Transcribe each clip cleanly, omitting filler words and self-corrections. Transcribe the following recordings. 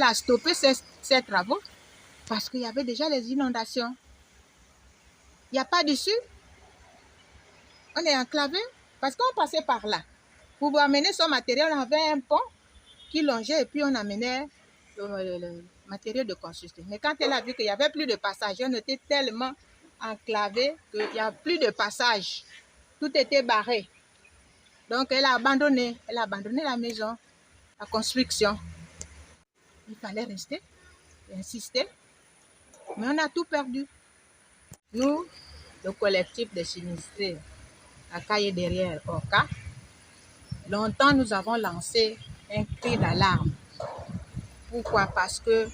a stoppé ces travaux parce qu'il y avait déjà les inondations. Il n'y a pas d'issue. On est enclavé parce qu'on passait par là. Pour amener son matériel, on avait un pont qui longeait et puis on amenait le matériel de construction. Mais quand elle a vu qu'il n'y avait plus de passage, on était tellement enclavé qu'il n'y a plus de passage. Tout était barré. Donc elle a abandonné la maison, la construction. Il fallait rester, insister, mais on a tout perdu. Nous, le collectif des sinistrés, à Caille derrière Orca, longtemps nous avons lancé un cri d'alarme. Pourquoi? Parce que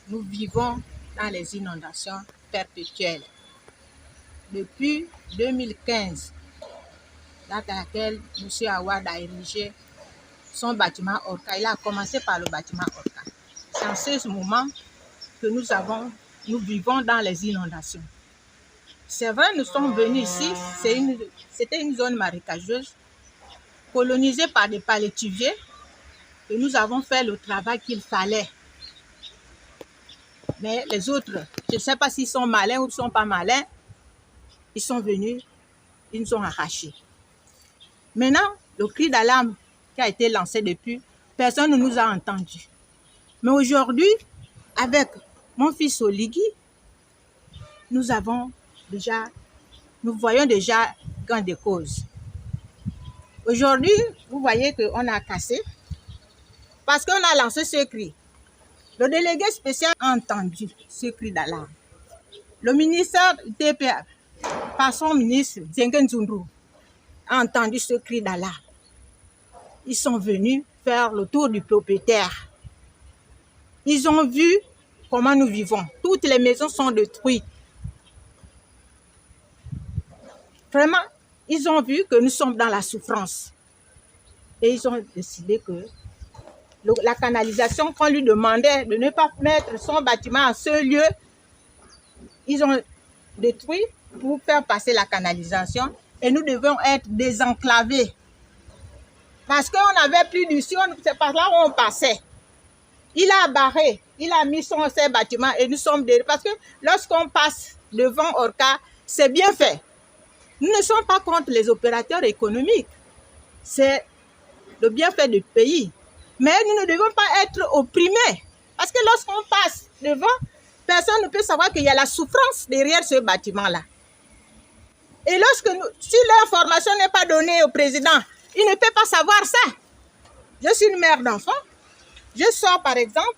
nous vivons dans les inondations perpétuelles. Depuis 2015, date à laquelle M. Awad a érigé son bâtiment Orca, il a commencé par le bâtiment Orca. C'est en ce moment que nous vivons dans les inondations. C'est vrai, nous sommes venus ici, c'était une zone marécageuse, colonisée par des palétuviers, et nous avons fait le travail qu'il fallait. Mais les autres, je ne sais pas s'ils sont malins ou ne sont pas malins, ils sont venus, ils nous ont arrachés. Maintenant, le cri d'alarme qui a été lancé depuis, personne ne nous a entendus. Mais aujourd'hui, avec mon fils Oligui, nous voyons déjà gain de cause. Aujourd'hui, vous voyez qu'on a cassé parce qu'on a lancé ce cri. Le délégué spécial a entendu ce cri d'alarme. Le ministère TPA, par son ministre Zengen Zundu, a entendu ce cri d'alarme. Ils sont venus faire le tour du propriétaire. Ils ont vu comment nous vivons. Toutes les maisons sont détruites. Vraiment, ils ont vu que nous sommes dans la souffrance. Et ils ont décidé que la canalisation qu'on lui demandait de ne pas mettre son bâtiment en ce lieu, ils ont détruit pour faire passer la canalisation et nous devons être désenclavés. Parce qu'on n'avait plus d'issue, c'est par là où on passait. Il a barré, il a mis ses bâtiments et nous sommes derrière. Parce que lorsqu'on passe devant Orca, c'est bien fait. Nous ne sommes pas contre les opérateurs économiques. C'est le bienfait du pays. Mais nous ne devons pas être opprimés. Parce que lorsqu'on passe devant, personne ne peut savoir qu'il y a la souffrance derrière ce bâtiment-là. Et si l'information n'est pas donnée au président, il ne peut pas savoir ça. Je suis une mère d'enfant. Je sors par exemple,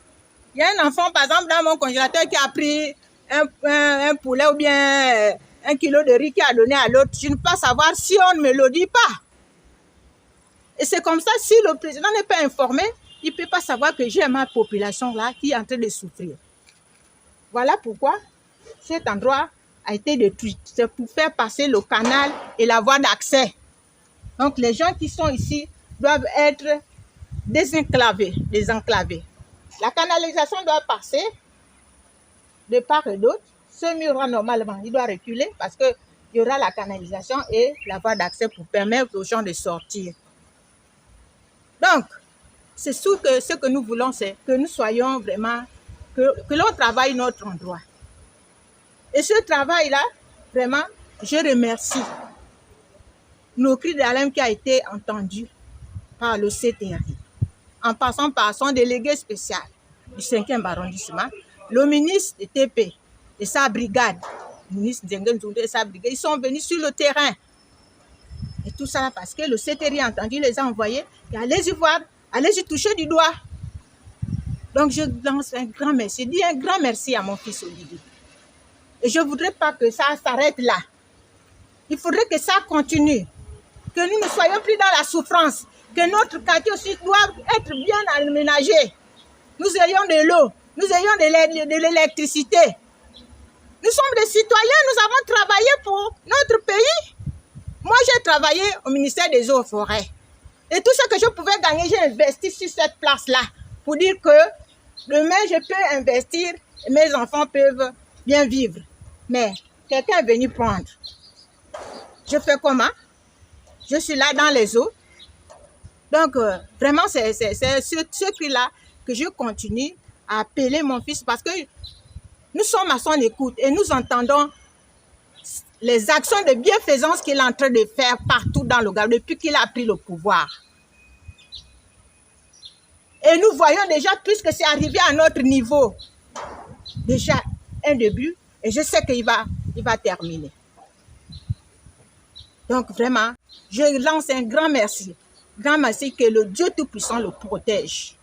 il y a un enfant par exemple dans mon congélateur qui a pris un poulet ou bien 1 kilo de riz qui a donné à l'autre. Je ne peux pas savoir si on ne me le dit pas. Et c'est comme ça, si le président n'est pas informé, il ne peut pas savoir que j'ai ma population là qui est en train de souffrir. Voilà pourquoi cet endroit a été détruit. C'est pour faire passer le canal et la voie d'accès. Donc les gens qui sont ici doivent être désenclavés. La canalisation doit passer de part et d'autre. Ce mur-là, normalement, il doit reculer parce qu'il y aura la canalisation et la voie d'accès pour permettre aux gens de sortir. Donc, c'est sûr que ce que nous voulons, c'est que nous soyons vraiment, que l'on travaille notre endroit. Et ce travail-là, vraiment, je remercie nos cris d'alarme qui a été entendu par le CTRI, en passant par son délégué spécial du 5e arrondissement, le ministre de TP et sa brigade, le ministre Zengen Zundu et sa brigade, ils sont venus sur le terrain. Et tout ça parce que le CTRI a entendu, les a envoyés, et allez-y voir, allez-y toucher du doigt. Donc je lance un grand merci, je dis un grand merci à mon fils Olivier. Et je ne voudrais pas que ça s'arrête là. Il faudrait que ça continue, que nous ne soyons plus dans la souffrance, que notre quartier aussi doit être bien aménagé. Nous ayons de l'eau, nous ayons de l'électricité. Nous sommes des citoyens, nous avons travaillé pour notre pays. Moi, j'ai travaillé au ministère des Eaux et Forêts. Et tout ce que je pouvais gagner, j'ai investi sur cette place-là pour dire que demain, je peux investir et mes enfants peuvent bien vivre. Mais quelqu'un est venu prendre. Je fais comment? Je suis là dans les eaux. Donc, vraiment, c'est ce cri-là que je continue à appeler mon fils parce que nous sommes à son écoute et nous entendons les actions de bienfaisance qu'il est en train de faire partout dans le Gabon depuis qu'il a pris le pouvoir. Et nous voyons déjà, puisque c'est arrivé à notre niveau, déjà un début, et je sais qu'il va terminer. Donc vraiment, je lance un grand merci que le Dieu Tout-Puissant le protège.